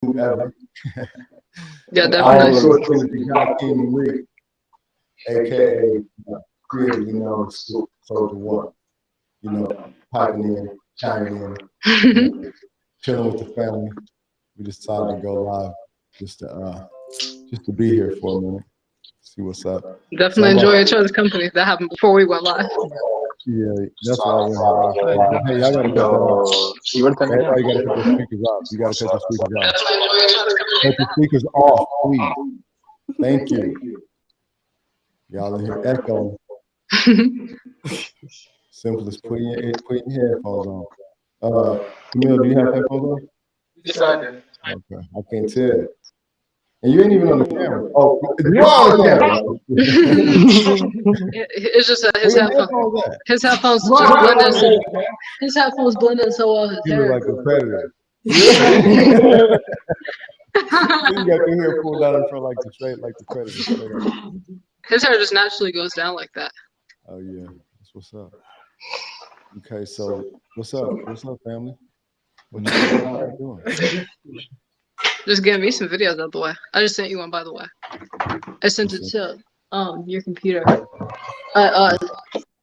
whoever. Yeah, All definitely. of us to God King Malik, aka creatively known as Soldier One. You know, piping in, chiming in, chilling with the family. We decided to go live just to be here for a minute, see what's up. So Definitely enjoy each other's company. That happened before we went live. yeah, that's what I want to say. Hey, y'all gotta cut that off. Everybody gotta cut their speakers off. You gotta cut your speakers off. Definitely enjoy each other's company. Cut your speakers off, please. Thank you. Y'all in here echoing. Simple as putting your headphones on. Camille, do you have headphones on? Yes, I do. Okay, I can't tell. And you ain't even on the camera. Oh, you are on the camera. It's just that Where your headphones at? his headphones just blend in. His headphones blend in so well with his You hair. look like a predator. You got your hair pulled out in front like the predator. His hair just naturally goes down like that. Oh yeah, that's what's up. Okay, so what's up? What's up, family? What you doing? Just getting me some videos out the way. I just sent you one, by the way. I sent it to your computer. I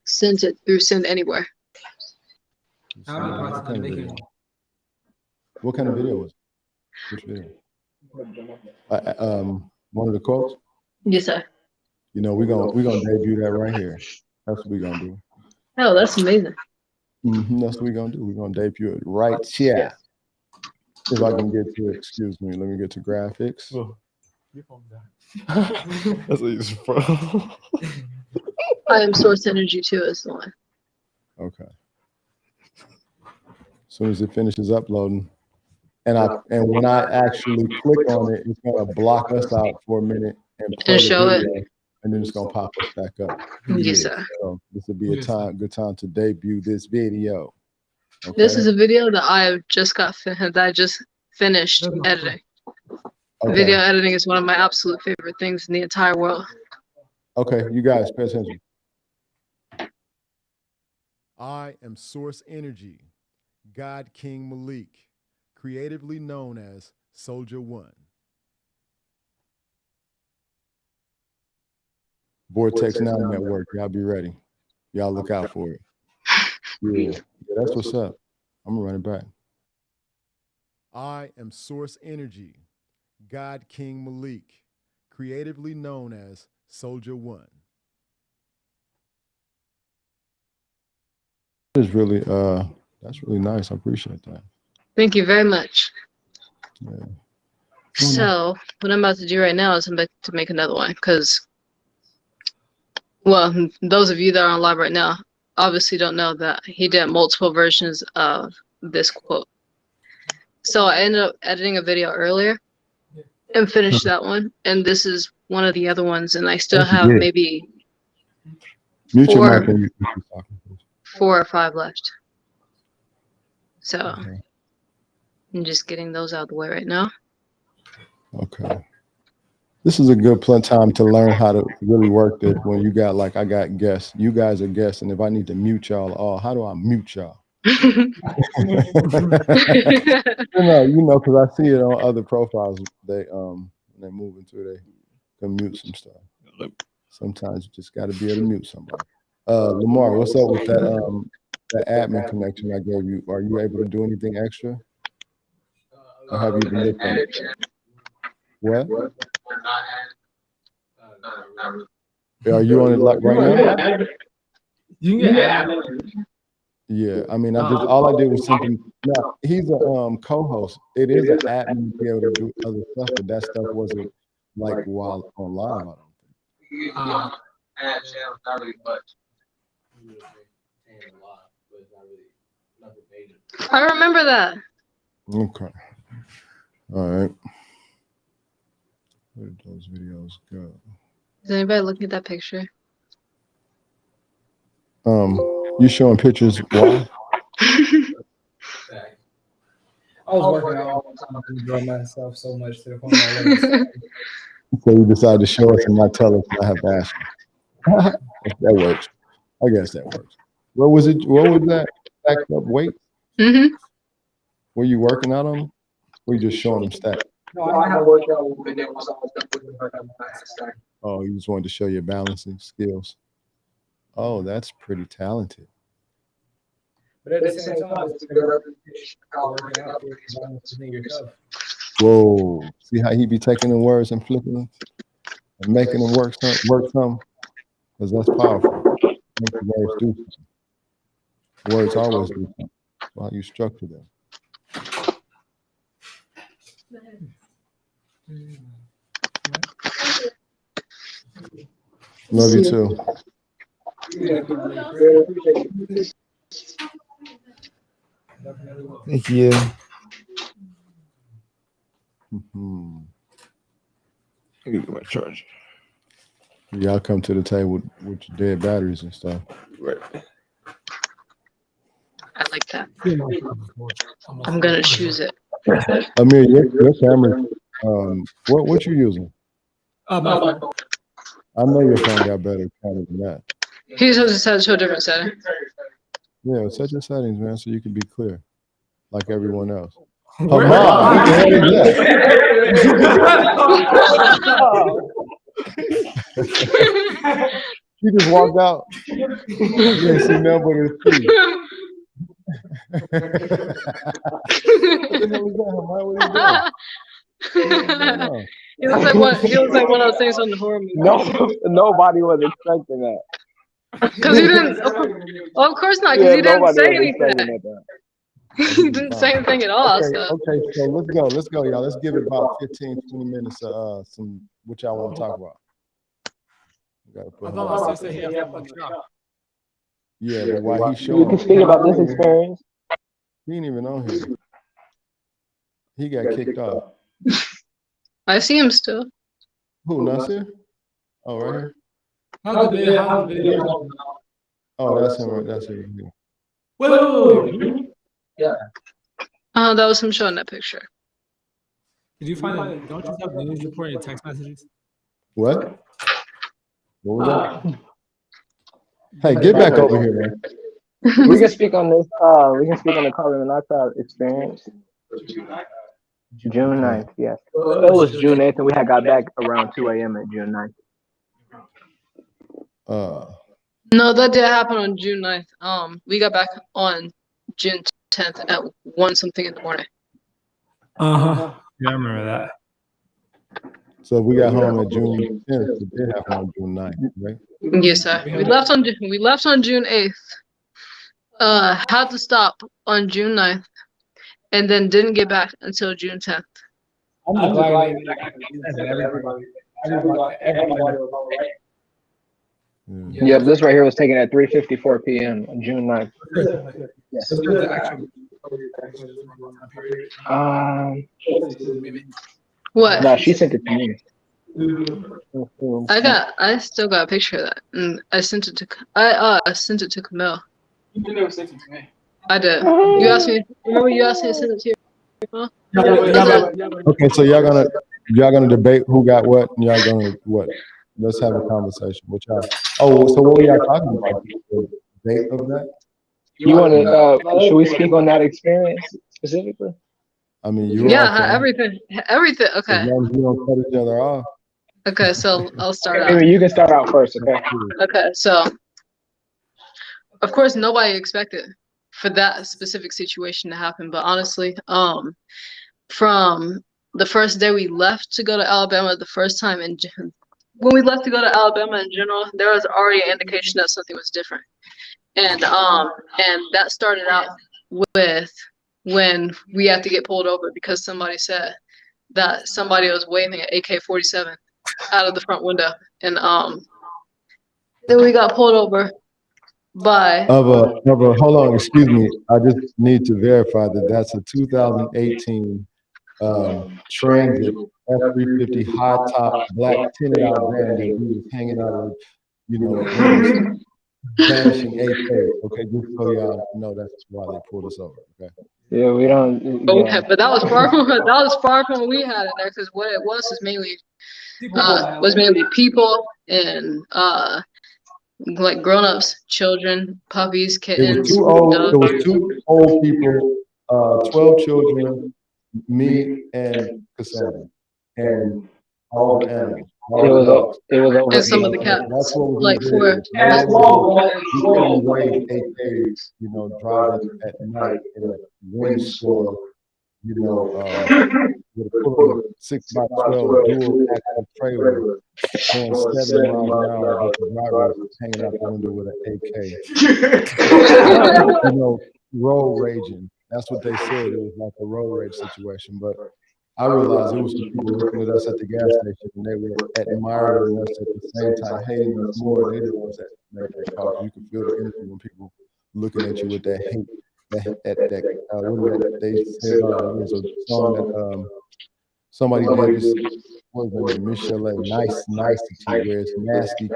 sent it through Send Anywhere. What kind of video? What kind of video was it? Which video? One of the quotes. Yes, sir. You know, we're gonna debut that right here. That's what we're gonna do. Oh, that's amazing. That's what we're gonna do. We're gonna debut it right here. If I can get to it, excuse me, let me get to graphics. That's what he's from. I am Source Energy too, is the one. Okay. As soon as it finishes uploading, and when I actually click on it, it's gonna block us out for a minute and play And the show video, it. and then it's gonna pop us back up. Yes, sir. So this would be a good time to debut this video. Okay? This is a video that I just finished editing. Okay. Video editing is one of my absolute favorite things in the entire world. Okay, you guys pay attention. I am Source Energy, God King Malik, creatively known as Soldier One. Vortex Now Network, y'all be ready. Y'all look out for it. Yeah, that's what's up. I'm gonna run it back. I am Source Energy, God King Malik, creatively known as Soldier One. That's really nice. I appreciate that. Thank you very much. Yeah. So what I'm about to do right now is I'm about to make another one because, well, those of you that are on live right now obviously don't know that he did multiple versions of this quote. So I ended up editing a video earlier and finished that one, and this is one of the other ones, and I still have maybe four or five left. So I'm just getting those out of the way right now. Okay. This is a good time to learn how to really work this when you got, like, I got guests. You guys are guests, and if I need to mute y'all all, how do I mute y'all? You know, because I see it on other profiles. They when they move into it, they can mute some stuff. Sometimes you just got to be able to mute somebody. Lamar, what's up with that admin connection I gave you? Are you able to do anything extra? Or have you been looked at it? What? Are you on it like right now? You can get Yeah, I mean, all I did was simply. Now he's a co-host. It is an admin to be able to do other stuff, but that stuff wasn't like while on live. I don't think. I remember that. Okay. All right. Where did those videos go? Is anybody looking at that picture? You showing pictures? Why? I was working out all the time to enjoy myself so much to the point where So you decided to show us and not tell us, and I have to ask you. That works. I guess that works. What was it? What was that? Backed up weight? Mm-hmm. Were you working out on them? We just showing them stats. No, I have worked out and then was always done with work out my stack. Oh, you just wanted to show your balancing skills. Oh, that's pretty talented. But at the same time, it's a good representation of how working out is balancing yourself. Whoa! See how he be taking the words and flipping them and making them work some? Because that's powerful. Make the words do something. Words always do something. That's how you structure them. Love you too. Thank you. Mm-hmm. I can get my charger. Y'all come to the table with your dead batteries and stuff. Right. I like that. I'm gonna choose it. Amir, your camera. What you using? My phone. I know your phone got better camera than that. He's supposed to set it to a different setting. Yeah, set your settings, man, so you can be clear, like everyone else. Where- Mom, what the hell is that? She just walked out. You didn't see nothing but her feet. What the hell is that, Hamad? What are you doing? He looks like one of those things on the horror movie. No, nobody was expecting that. Because he didn't. Of course not. Because he didn't say anything. that. He didn't say anything at all. Okay, So okay, so let's go, y'all. Let's give it about 15, 20 minutes of some what y'all want to talk about. We gotta put him on. Yeah, but while he's You showing, can speak about this experience. he ain't even on here. He got kicked off. I see him still. Who, Nasir? Oh, right here. How's the video? Oh, that's him. Right. That's him. Wait. That was him showing that picture. Did you find it? Don't you have news report in your text messages? What? What was that? Hey, get back over here, man. We can speak on this. We can speak on the carbon monoxide experience. June 9th, yes. It was June 8th, and we had got back around 2 a.m. at June 9th. No, that did happen on June 9th. We got back on June 10th at 1 something in the morning. Yeah, I remember that. So we got home at June 10th. It did happen on June 9th, right? Yes, sir. We left on June 8th. Had to stop on June 9th, and then didn't get back until June 10th. I'm just glad everybody was all right. Yeah, this right here was taken at 3:54 p.m. on June 9th. Yes. What? No, she sent it to me. I still got a picture of that, and I sent it to Camille. You never sent it to me. I did. You asked me. Remember you asked me to send it to you? Huh? Okay, so y'all gonna debate who got what, and y'all gonna what? Let's have a conversation. What y'all? Oh, so what were y'all talking about? The date of that? You want to? Should we speak on that experience specifically? I mean, you. Yeah, everything. Okay. As long as you don't cut each other off. Okay, so I'll start out. Maybe you can start out first, okay? Okay, so of course nobody expected for that specific situation to happen, but honestly, from the first day we left to go to Alabama, the first time when we left to go to Alabama in general, there was already an indication that something was different, and that started out with when we had to get pulled over because somebody said that somebody was waving an AK-47 out of the front window, and then we got pulled over by hold on, excuse me, I just need to verify that that's a 2018 Transit F-350 high top black tinted out van that he was hanging out of, vanishing AK. Okay, just so y'all know that's why they pulled us over. Okay. Yeah, we don't. But that was far from what we had in there, because what it was mainly people and like grown-ups, children, puppies, kittens. There was two old people, 12 children, me and Cassandra, and all the animals. It was over. And some of the cats, That's what was like in four. the video. We couldn't wave AKs, driving at night in a windstorm, with a 6x12 dual axle trailer going 70 miles an hour with the driver hanging out the window with an AK. Road raging. That's what they said. It was like a road rage situation. But I realized it was some people looking at us at the gas station, and they were admiring us at the same time, hating us more. They didn't want to make that call. You can feel the energy when people looking at you with that hate. What did they said? It was a song that somebody did. This was Michelle Nicety, where it's nasty,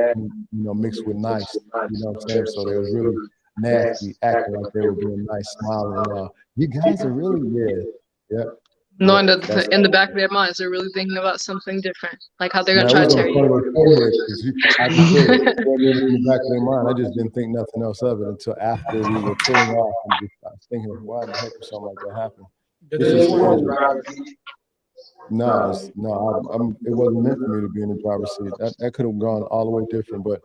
mixed with nice. You know what I'm saying? So they was really nasty, acting like they were being nice, smiling. You guys are really yeah. Knowing that in the back of their minds, they're really thinking about something different, like how they're gonna try to tear you. I could feel it in the back of their mind. I just didn't think nothing else of it until after we were pulling off, and I was thinking, why the heck would something like that happen? No, it wasn't meant for me to be in the driver's seat. That could have gone all the way different, but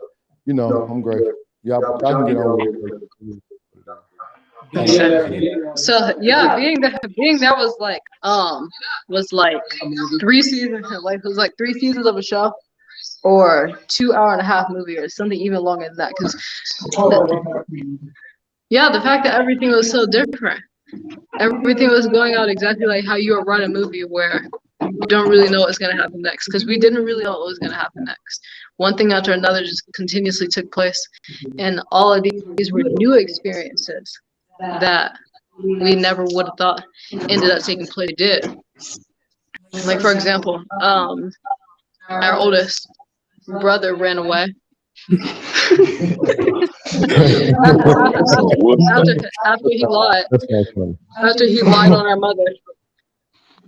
I'm grateful. Y'all can get on with it. So yeah, being that was like 3 seasons, like it was like 3 seasons of a show, or 2.5-hour movie, or something even longer than that. Because the fact that everything was so different, everything was going out exactly like how you would run a movie where you don't really know what's gonna happen next. Because we didn't really know what was gonna happen next. One thing after another just continuously took place, and all of these were new experiences that we never would have thought ended up taking place. Did, like, for example, our oldest brother ran away after he lied. After he lied on our mother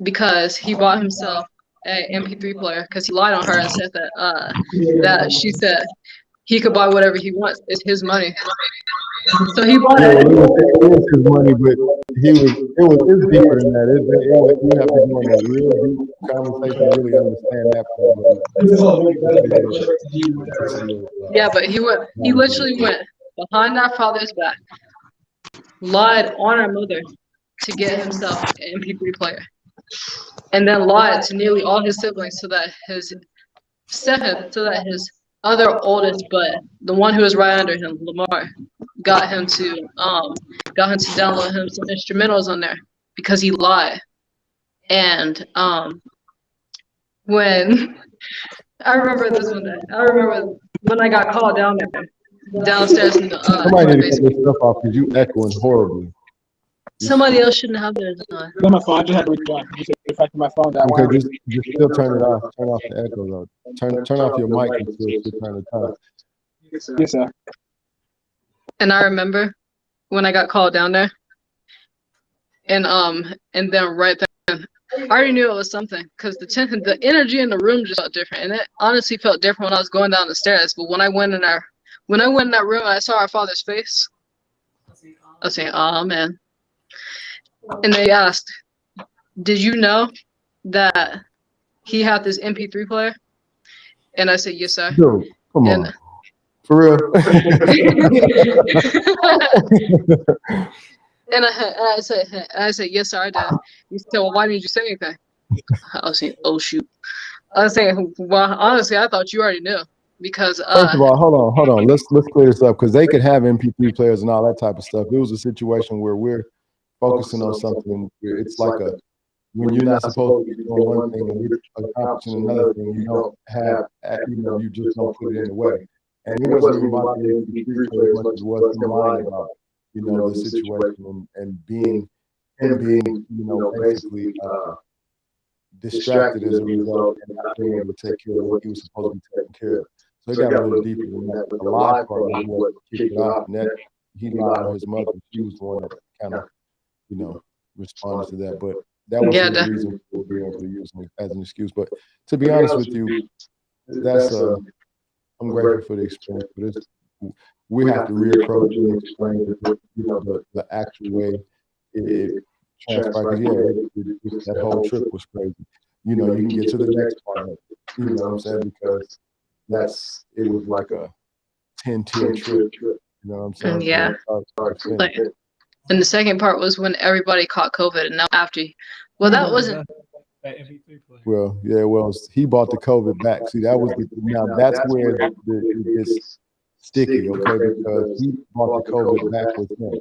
because he bought himself an MP3 player, because he lied on her and said that she said he could buy whatever he wants. It's his money. So he bought it. It was his money, but it's deeper than that. You have to go in a real deep conversation to really understand that part. Yeah, but he literally went behind our father's back, lied on our mother to get himself an MP3 player, and then lied to nearly all his siblings so that his other oldest, but the one who was right under him, Lamar, got him to download him some instrumentals on there because he lied. And when I remember this one day, I remember when I got called downstairs in the somebody need to cut this stuff off because you echoing horribly. Somebody else shouldn't have theirs on. On my phone, I just had to rejoin. The fact that my phone died. Okay, just still turn it off. Turn off the echo though. Turn off your mic until you turn it on. Yes, sir. And I remember when I got called down there, and then right then, I already knew it was something, because the energy in the room just felt different, and it honestly felt different when I was going down the stairs. But when I went in that room, and I saw our father's face, I was saying, "Oh man." And they asked, "Did you know that he had this MP3 player?" And I said, "Yes, sir." Dude, come on. For real. And I said, "Yes, sir, I did." He said, "Well, why didn't you say anything?" I was saying, "Oh shoot." I was saying, "Well, honestly, I thought you already knew." Because first of all, hold on. Let's clear this up, because they could have MP3 players and all that type of stuff. It was a situation where we're focusing on something. It's like when you're not supposed to be doing one thing and you're accomplishing another thing, you don't have, you just don't put it in the way. And it wasn't even about the MP3 player as much as it was him lying about, the situation and being basically distracted as a result and not being able to take care of what he was supposed to be taking care of. So it got a little deeper than that. But the lie part was what kicked it off, and that he lied on his mother. She was the one that kind of, responded to that. But that was the reason for being able to use me as an excuse. But to be honest with you, that's I'm grateful for the experience. But we have to reapproach and explain the actual way transpire. 'Cause, yeah, that whole trip was crazy. You know, you can get to the next part of it. You know what I'm saying? Because it was like a 10-tier trip. You know what I'm saying? Yeah. Like, and the second part was when everybody caught COVID, and now after, well, that wasn't. That MP3 player. Well, yeah, well, he bought the COVID back. See, that was now that's where it gets sticky, okay? Because he bought the COVID back with him,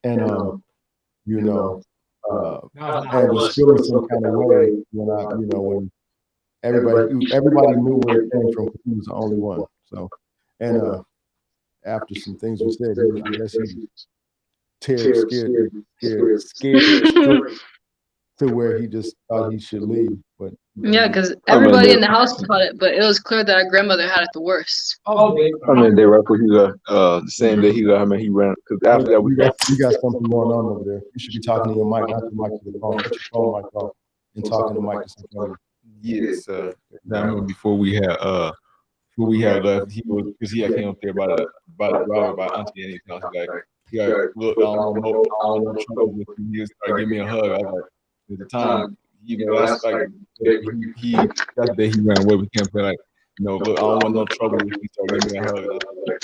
and you know, and was feeling some kind of way when everybody knew where it came from because he was the only one. So, and after some things were said, I guess he was scared to where he just thought he should leave. But Yeah, because everybody in the house caught it, but it was clear that our grandmother had it the worst. I mean, they right before he left. The same day he left. I mean, he ran because after that you got something going on over there. You should be talking to your mic, not the mic to the phone. Put your phone mic off and talking to mic to somebody. Yes, I remember before we had left, he was because he had came up there by Auntie Annie's house. He like, look, I don't know trouble with you. He was like, give me a hug. I was like, at the time, that's like he that day he ran away with him. But like, look, I don't want no trouble with you. So give me a hug. And I was like,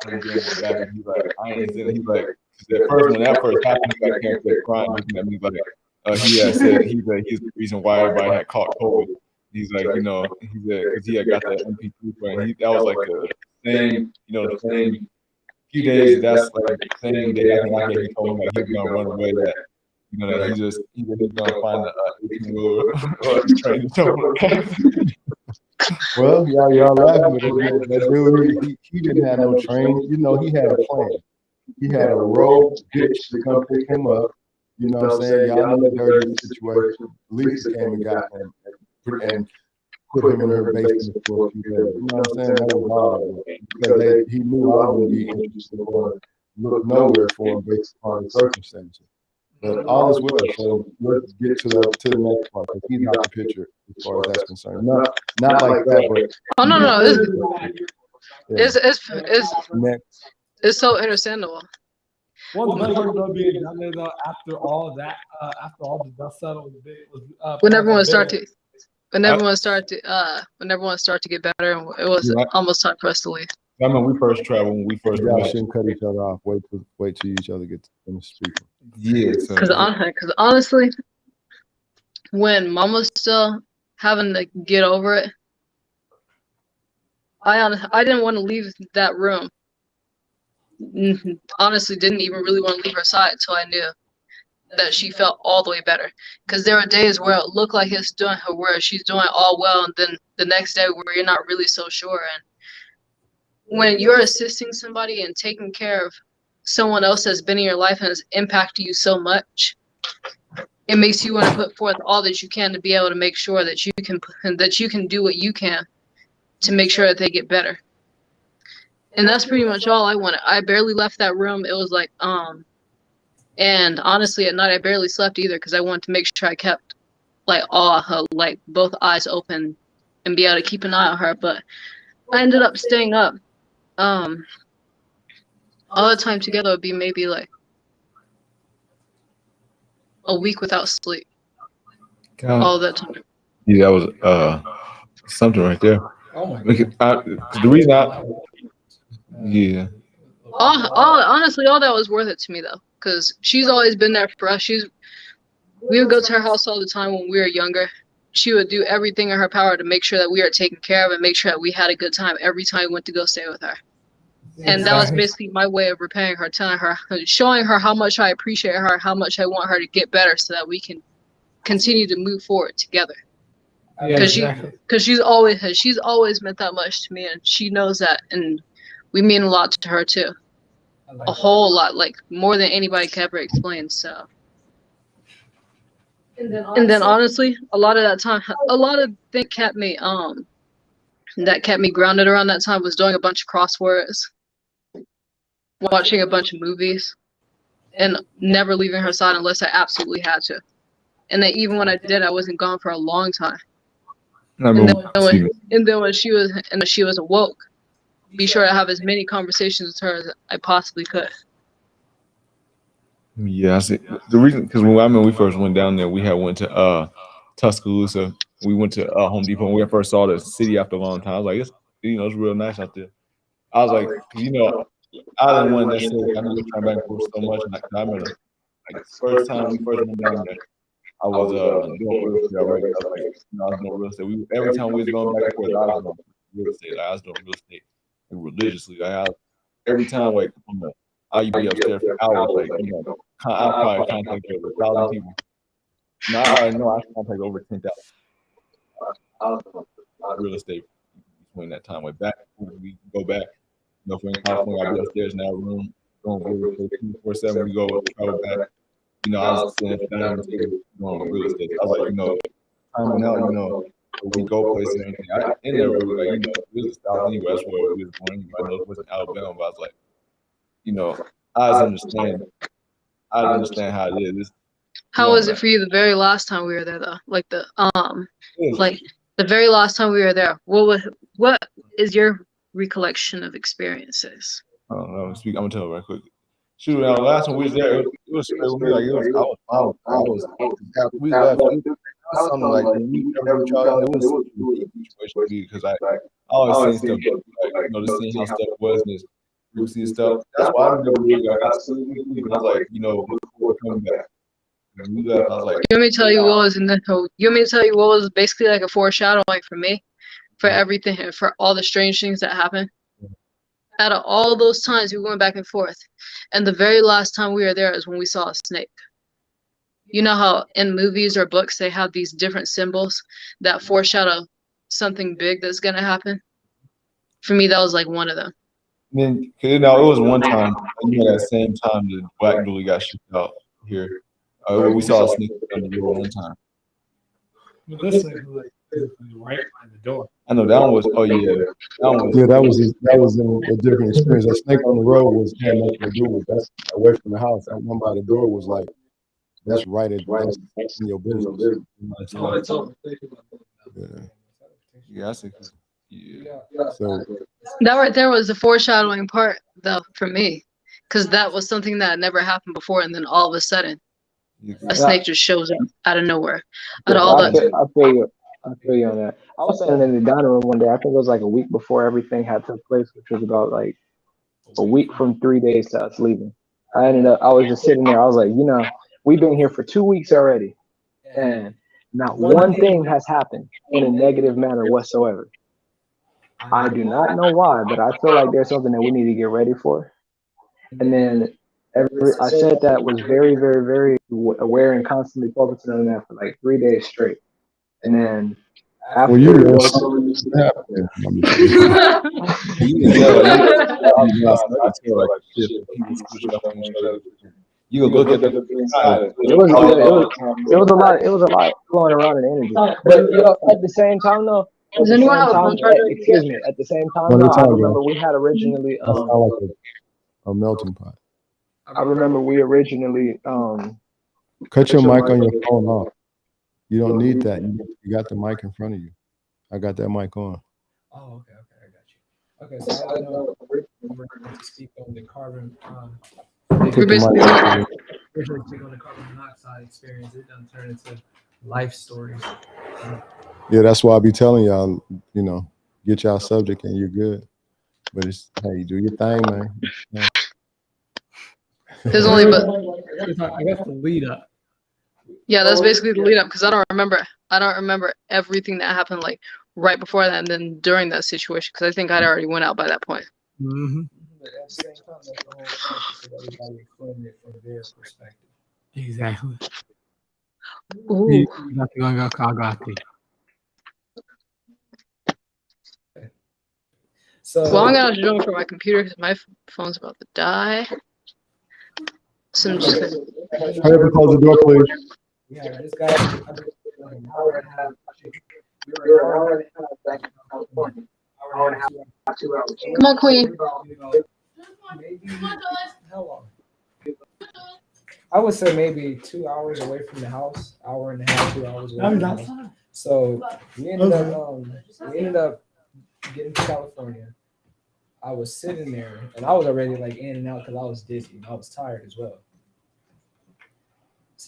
I didn't get him back. And he's like, I ain't saying. He's like, when that first happened, he like came up there crying, looking at me like, he had said he's the reason why everybody had caught COVID. He's like, he said because he had got that MP3 player. That was like the same few days. That's like the same day I think he told me like he was gonna run away. That that he's gonna find a 18-wheeler train somewhere. Well, y'all laughing, but that dude, he didn't have no train. He had a plan. He had a road bitch to come pick him up. You know what I'm saying? Y'all know the dirty situation. Lisa came and got him and put him in her basement for a few days. You know what I'm saying? That was all because he knew I wouldn't be interested or look nowhere for him based upon the circumstances. But all is well. So let's get to the next part because he's not the picture as far as that's concerned. Not like that, but no. It's next. It's so understandable. One thing gonna be done there though after all that, after all the dust settled, when everyone started to get better, it was almost time for us to leave. I mean, we first traveled when we first. Y'all shouldn't cut each other off. Wait till each other get to finish speaking. Yeah, because honestly, when Mom was still having to get over it, I didn't want to leave that room. Honestly, didn't even really want to leave her side until I knew that she felt all the way better. Because there were days where it looked like it's doing her, where she's doing all well, and then the next day where you're not really so sure. And when you're assisting somebody and taking care of someone else that's been in your life and has impacted you so much, it makes you want to put forth all that you can to be able to make sure that you can do what you can to make sure that they get better. And that's pretty much all I wanted. I barely left that room. It was like, and honestly, at night I barely slept either because I wanted to make sure I kept like both eyes open and be able to keep an eye on her. But I ended up staying up. All the time together would be maybe like a week without sleep. All that time. Yeah, that was something right there. Oh my God. The reason honestly, all that was worth it to me though, because she's always been there for us. We would go to her house all the time when we were younger. She would do everything in her power to make sure that we are taken care of and make sure that we had a good time every time we went to go stay with her. And that was basically my way of repaying her, telling her, showing her how much I appreciate her, how much I want her to get better so that we can continue to move forward together. Because she's always meant that much to me, and she knows that, and we mean a lot to her too. A whole lot, like more than anybody can ever explain. So, and then honestly, a lot of that time, a lot of things kept me grounded around that time was doing a bunch of crosswords, watching a bunch of movies, and never leaving her side unless I absolutely had to. And that even when I did, I wasn't gone for a long time. And then when she was awoke, be sure to have as many conversations with her as I possibly could. Yeah, I see. The reason, because when we first went down there, we had went to Tuscaloosa. We went to Home Depot. And we first saw the city after a long time. I was like, it's real nice out there. I was like, because I didn't want to necessarily. I knew we were trying back and forth so much, and I remember like first time we first went down there, I was doing real estate already. I was like, I was doing real estate. Every time we was going back and forth, I was doing real estate. Like, I was doing real estate and religiously. Every time I would be upstairs for hours. Like I'll probably contact over 1,000 people. No, I already know I contact over 10,000 real estate between that time. Like back, we go back. If we're in California, I'll be upstairs in that room doing real estate 24/7. We go travel back. I was sitting at the dining table doing real estate. I was like, time went out, we go places and everything. I in there we were like, it was the South anyway. That's where we was born anyway. I know it wasn't Alabama, but I was like, I understand how it is. How was it for you the very last time we were there though? Like the very last time we were there. What is your recollection of experiences? I don't know. I'm gonna tell you right quick. Shoot, now last time we was there, it was straight with me. Like we left. It was something like we never tried. It was a situation because I always seen stuff like just seeing how stuff was and we see stuff. That's why I never really got. I was like, we're coming back. When we left, I was like, you want me to tell you what was in the you want me to tell you what was basically like a foreshadowing for me, for everything, for all the strange things that happened. Out of all those times we went back and forth, and the very last time we were there is when we saw a snake. You know how in movies or books they have these different symbols that foreshadow something big that's gonna happen? For me, that was like one of them. Then, it was one time, that same time the black dude got shipped out here. We saw a snake on the road one time. This thing was like right behind the door. I know that one was. Oh yeah, that was a different experience. That snake on the road had nothing to do with that. Away from the house, that one by the door was like that's right in your business. Yeah, I see. Yeah. So that right there was the foreshadowing part, though, for me, because that was something that never happened before, and then all of a sudden, a snake just shows up out of nowhere. I feel you on that. I was sitting in the dining room one day. I think it was like a week before everything had took place, which was about like a week from 3 days to us leaving. I was just sitting there. I was like, we've been here for 2 weeks already, and not one thing has happened in a negative manner whatsoever. I do not know why, but I feel like there's something that we need to get ready for. And then I said that was very, very, very aware and constantly focusing on that for like 3 days straight. And then after you look at the it was a lot flowing around in energy. But at the same time though, at the same time though, I remember we had originally like a melting pot. I remember we originally cut your mic on your phone off. You don't need that. You got the mic in front of you. I got that mic on. Oh, okay, I got you. Okay, so I know we're going to speak on the carbon. Originally speak on the carbon monoxide experience. It doesn't turn into life stories. Yeah, that's why I be telling y'all, get y'all subject and you're good. But it's you do your thing, man. There's only I guess the lead up. Yeah, that's basically the lead up because I don't remember everything that happened like right before that and then during that situation because I think I'd already went out by that point. Mm-hmm. But at the same time, that's the whole purpose of everybody explaining it from their perspective. Exactly. Ooh. So well, I'm gonna join for my computer because my phone's about to die. So I'm just gonna... Hurry up, close the door, please. Yeah, this guy like an hour and a half. We were an hour and a half back in California. Hour and a half, 2 hours. Come on, Queen. Maybe how long? I would say maybe 2 hours away from the house. Hour and a half, 2 hours away from the house. So we ended up getting to California. I was sitting there and I was already like in and out because I was dizzy and I was tired as well.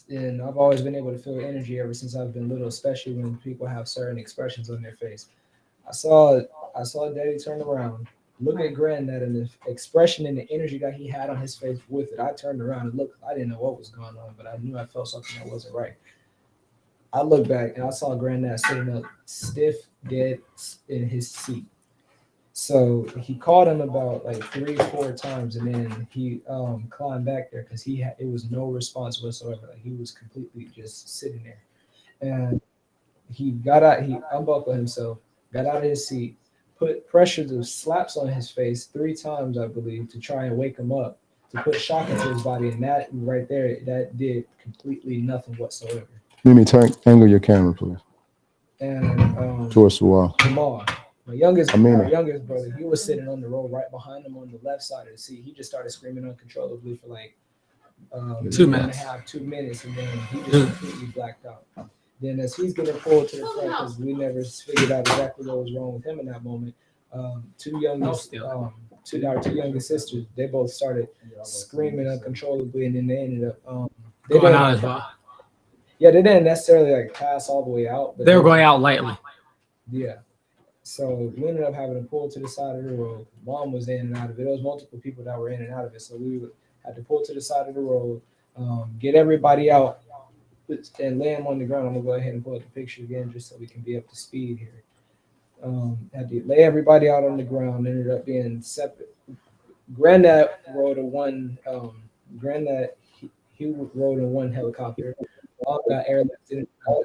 and I've always been able to feel energy ever since I've been little, especially when people have certain expressions on their face. I saw Daddy turn around, look at Granddad, and the expression and the energy that he had on his face with it. I turned around and looked. I didn't know what was going on, but I knew I felt something that wasn't right. I looked back and I saw Granddad sitting up stiff, dead in his seat. So he called him about like 3 or 4 times, and then he climbed back there because it was no response whatsoever. Like he was completely just sitting there, and he got out. He unbuckled himself, got out of his seat, put pressure to slaps on his face 3 times, I believe, to try and wake him up, to put shock into his body, and that right there, that did completely nothing whatsoever. Mimi, angle your camera, please. And Towards the wall. Jamal, my youngest brother, he was sitting on the road right behind him on the left side of the seat. He just started screaming uncontrollably for like 2 minutes. 2 minutes, and then he just completely blacked out. Then as he's getting pulled to the front, because we never figured out exactly what was wrong with him in that moment, our two youngest sisters, they both started screaming uncontrollably, and then they ended up Going out as well. Yeah, they didn't necessarily like pass all the way out, but They were going out lightly. yeah. So we ended up having to pull to the side of the road. Mom was in and out of it. There was multiple people that were in and out of it, so we had to pull to the side of the road, get everybody out, and lay them on the ground. I'm gonna go ahead and pull up the picture again just so we can be up to speed here. Had to lay everybody out on the ground. Ended up being separate. Granddad rode in one. Granddad he rode in one helicopter. All got airlifted. My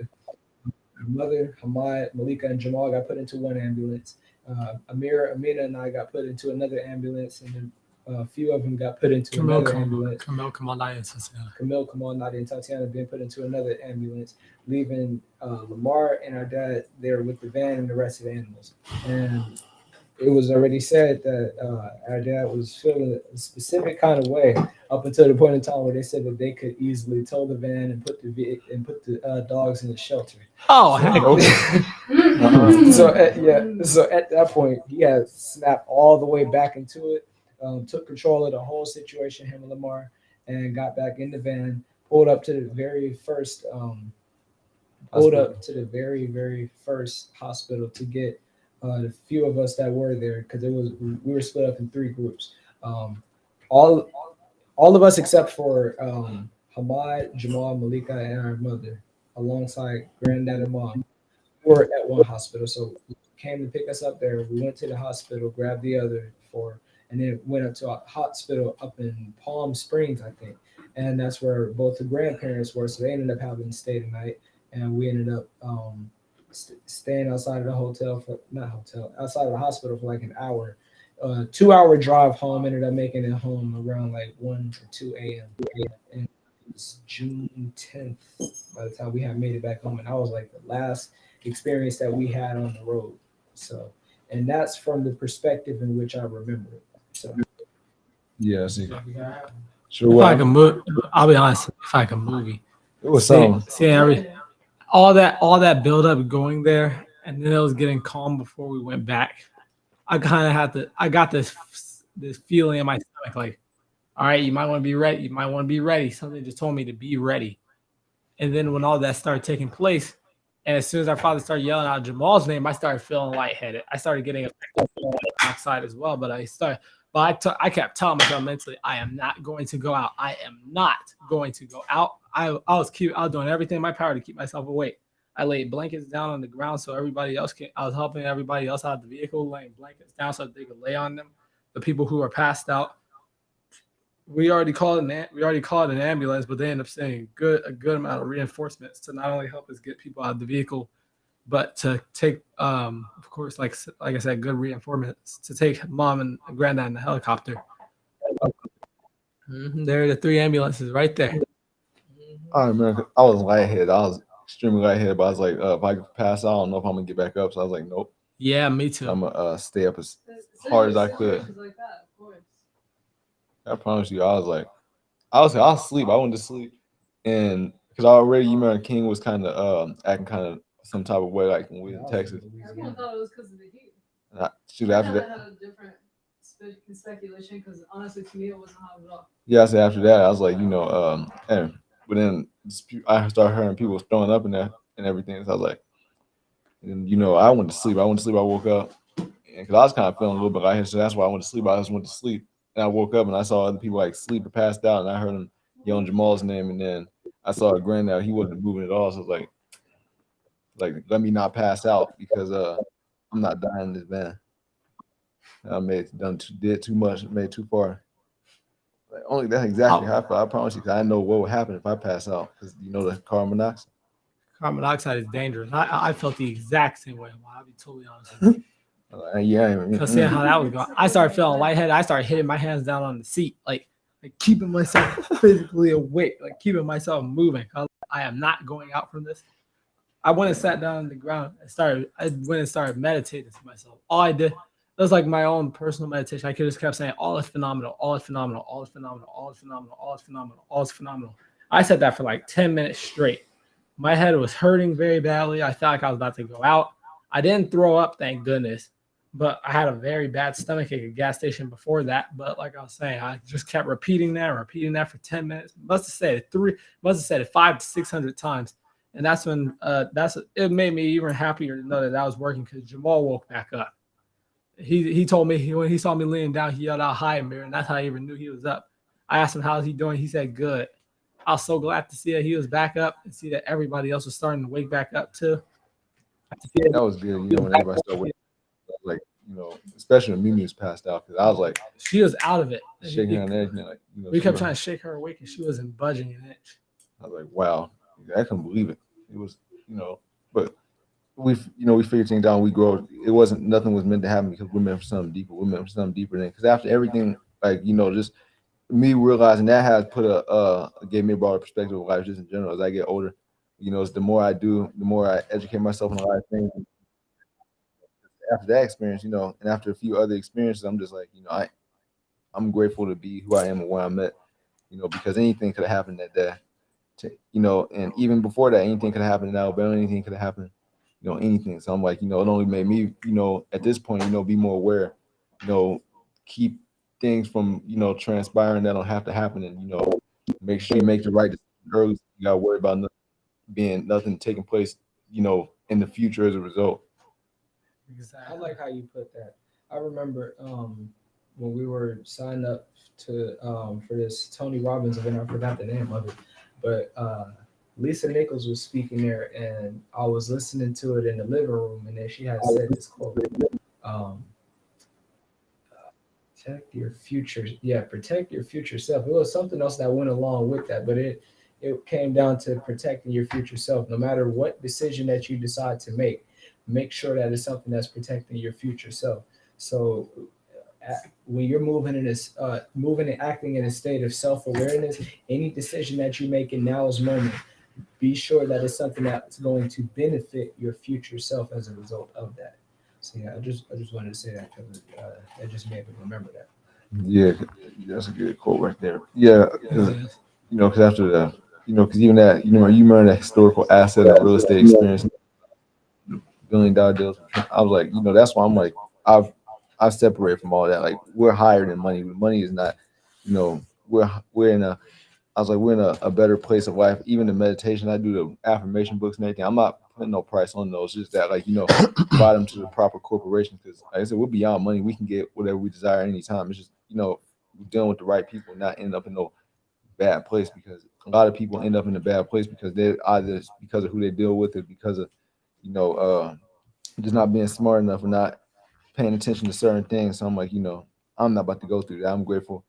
mother, Hamad, Malika, and Jamal got put into one ambulance. Amira, Amina, and I got put into another ambulance, and then a few of them got put into another ambulance. Camille, Tatiana. Camille, Nadia, and Tatiana being put into another ambulance, leaving Lamar and our dad there with the van and the rest of the animals. And it was already said that our dad was feeling a specific kind of way up until the point in time where they said that they could easily tow the van and put the dogs in the shelter. Oh, heck. So at that point, he had snapped all the way back into it, took control of the whole situation, him and Lamar, and got back in the van, pulled up to the very first hospital to get the few of us that were there, because we were split up in 3 groups. All of us except for Hamad, Jamal, Malika, and our mother, alongside Granddad and Mom, were at one hospital. So came to pick us up there. We went to the hospital, grabbed the other 4, and then went up to a hospital up in Palm Springs, I think. And that's where both the grandparents were. So they ended up having to stay the night, and we ended up staying outside of the outside of the hospital for like an hour. 2-hour drive home. Ended up making it home around like 1 or 2 a.m. And it was June 10th by the time we had made it back home, and that was like the last experience that we had on the road. So, and that's from the perspective in which I remember it. So, Yeah, see. Sure. If I can move, I'll be honest. If I can movie, It was seeing all that build up going there, and then it was getting calm before we went back. I kind of had to. I got this feeling in my stomach, like, all right, you might want to be ready. You might want to be ready. Something just told me to be ready. And then when all that started taking place, and as soon as our father started yelling out Jamal's name, I started feeling lightheaded. I started getting outside as well, but I kept telling myself mentally, I am not going to go out. I am not going to go out. I was doing everything in my power to keep myself awake. I laid blankets down on the ground so everybody else I was helping everybody else out of the vehicle, laying blankets down so that they could lay on them. The people who were passed out, we already called an ambulance, but they ended up sending a good amount of reinforcements to not only help us get people out of the vehicle, but to take, of course, like I said, good reinforcements to take Mom and Granddad in the helicopter. There are the 3 ambulances right there. I remember I was lightheaded. I was extremely lightheaded, but I was like, if I could pass out, I don't know if I'm gonna get back up. So I was like, nope. Yeah, me too. I'm gonna stay up as hard as I could. I promise you, I was asleep. I went to sleep, and because already, you remember, King was kind of acting kind of some type of way, like when we was in Texas. Everyone thought it was because of the heat. Shoot, after that, had a different speculation, because honestly, to me, it wasn't hot at all. yeah, I said after that, I was like, and but then I started hearing people throwing up in there and everything. So I was like, and I went to sleep. I woke up because I was kind of feeling a little bit lightheaded, so that's why I went to sleep. I just went to sleep, and I woke up and I saw other people like sleep or passed out, and I heard them yelling Jamal's name, and then I saw a granddad. He wasn't moving at all, so I was like let me not pass out because I'm not dying in this van. I did too much, made too far. Like, only that's exactly how I felt. I promise you, 'cause I know what would happen if I pass out. Because the carbon monoxide. Carbon dioxide is dangerous. I felt the exact same way. I'll be totally honest with you. Yeah, Because seeing how that was going, I started feeling lightheaded. I started hitting my hands down on the seat, like keeping myself physically awake, like keeping myself moving. I am not going out from this. I went and sat down on the ground and went and started meditating to myself. All I did, it was like my own personal meditation. I could just kept saying, all is phenomenal, all is phenomenal, all is phenomenal, all is phenomenal, all is phenomenal, all is phenomenal. I said that for like 10 minutes straight. My head was hurting very badly. I felt like I was about to go out. I didn't throw up, thank goodness. But I had a very bad stomach ache at a gas station before that. But like I was saying, I just kept repeating that for 10 minutes. Must have said it 500 to 600 times. And that's when it made me even happier to know that was working because Jamal woke back up. He told me when he saw me laying down, he yelled out hi, Amir, and that's how I even knew he was up. I asked him how's he doing. He said good. I was so glad to see that he was back up and see that everybody else was starting to wake back up too. That was good. When everybody started waking up, like especially when Mimi was passed out, because I was like, she was out of it, shaking her and everything. Like we kept trying to shake her awake, and she wasn't budging an inch. I was like, wow, I couldn't believe it. It was, but we figured things out. We grow. Nothing was meant to happen because we're meant for something deeper. We're meant for something deeper than because after everything, like just me realizing that has gave me a broader perspective of life just in general. As I get older, it's the more I do, the more I educate myself on a lot of things. After that experience, and after a few other experiences, I'm just like, I'm grateful to be who I am and where I'm at, because anything could have happened that day. And even before that, anything could have happened in Alabama, anything could have happened, anything. So I'm like, it only made me, at this point, be more aware, keep things from, transpiring that don't have to happen, and, make sure you make the right decision early. So you got to worry about nothing taking place, in the future as a result. Exactly. I like how you put that. I remember when we were signed up to for this Tony Robbins event, I forgot the name of it, but Lisa Nichols was speaking there, and I was listening to it in the living room, and then she had said this quote, protect your future. Yeah, protect your future self. It was something else that went along with that, but it came down to protecting your future self. No matter what decision that you decide to make sure that it's something that's protecting your future self. So when you're moving and acting in a state of self-awareness, any decision that you make in now's moment, be sure that it's something that's going to benefit your future self as a result of that. So yeah, I just wanted to say that because that just made me remember that. Yeah, that's a good quote right there. Yeah, because after the, because even that, you remember that historical asset of real estate experience, $1 billion deals. I was like, that's why I'm like, I've separated from all that. Like, we're higher than money. Money is not, we're in a. I was like, we're in a better place of life. Even the meditation, I do the affirmation books and everything. I'm not putting no price on those. Just that, like, provide them to the proper corporation. Because, like I said, we're beyond money. We can get whatever we desire anytime. It's just, we're dealing with the right people, not end up in no bad place. Because a lot of people end up in a bad place because they're either because of who they deal with, or because of, just not being smart enough or not paying attention to certain things. So I'm like, I'm not about to go through that. I'm grateful.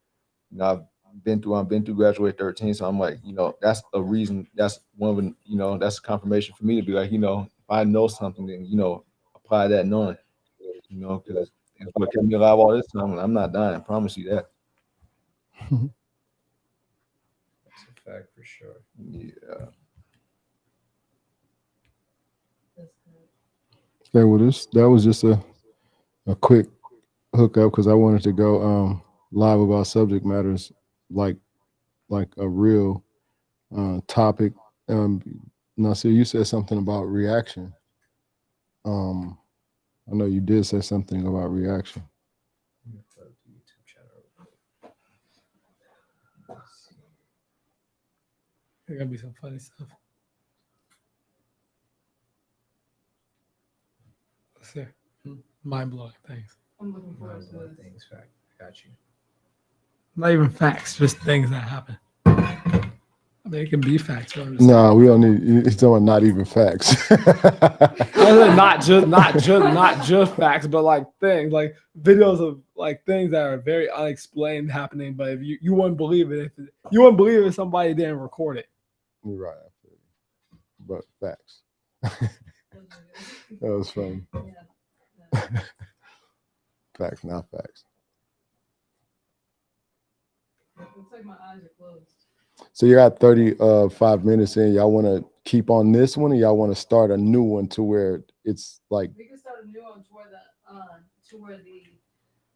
I've been through graduate 13. So I'm like, that's a reason. That's one of the, that's a confirmation for me to be like, if I know something, then, apply that knowing, because it's what kept me alive all this time. I'm not dying. I promise you that. That's a fact for sure. Yeah. Okay, well, that was just a quick hookup because I wanted to go live about subject matters like a real topic. Nasir, you said something about reaction. I know you did say something about reaction. There's gonna be some funny stuff. Let's see. Mind blowing things. I'm looking forward to Mind-blowing this. things. Fact. Got you. Not even facts, just things that happen. I mean, it can be facts. But I'm just No, we don't need. It's doing not even facts. not just facts, but like things, like videos of like things that are very unexplained happening. But if you wouldn't believe it, you wouldn't believe it if somebody didn't record it. You're right, but facts. That was funny. Facts, not facts. Looks like my eyes are closed. So you got 35 minutes in. Y'all want to keep on this one, or y'all want to start a new one to where it's like? We can start a new one to where the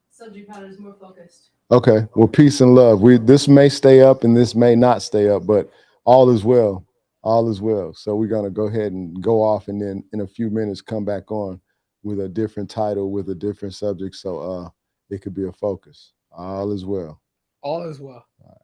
subject matter is more focused. Okay, well, peace and love. This may stay up and this may not stay up, but all is well. All is well. So we're gonna go ahead and go off, and then in a few minutes come back on with a different title, with a different subject. So it could be a focus. All is well. All is well. All right.